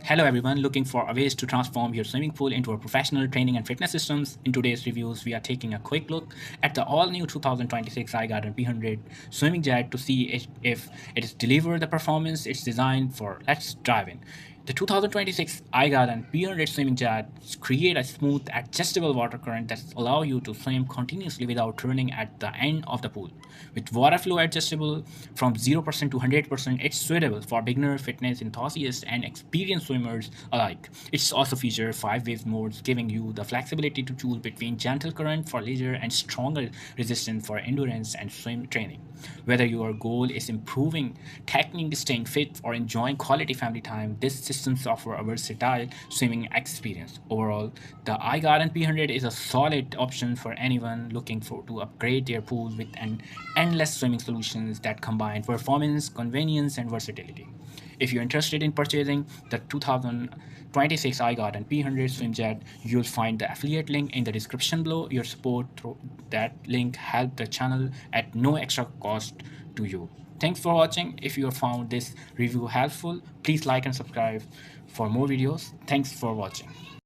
Hello everyone, looking for ways to transform your swimming pool into a professional training and fitness systems. In today's reviews, we are taking a quick look at the all-new 2026 iGarden P100 Swimming Jet to see if it is deliver the performance it's designed for. Let's dive in. The 2026 iGarden P100 Swimming Jet create a smooth, adjustable water current that allow you to swim continuously without turning at the end of the pool. With water flow adjustable from 0% to 100%, it's suitable for beginner, fitness enthusiasts, and experienced swimmers alike. It's also features 5 wave modes, giving you the flexibility to choose between gentle current for leisure and stronger resistance for endurance and swim training. Whether your goal is improving technique, staying fit, or enjoying quality family time, this system offers a versatile swimming experience. Overall, the iGarden P100 is a solid option for anyone looking to upgrade their pool with an endless swimming solutions that combine performance, convenience, and versatility. If you're interested in purchasing the 2026 iGarden P100 Swim Jet, you'll find the affiliate link in the description below. Your support through that link help the channel at no extra cost to you. Thanks for watching. If you found this review helpful, please like and subscribe for more videos. Thanks for watching.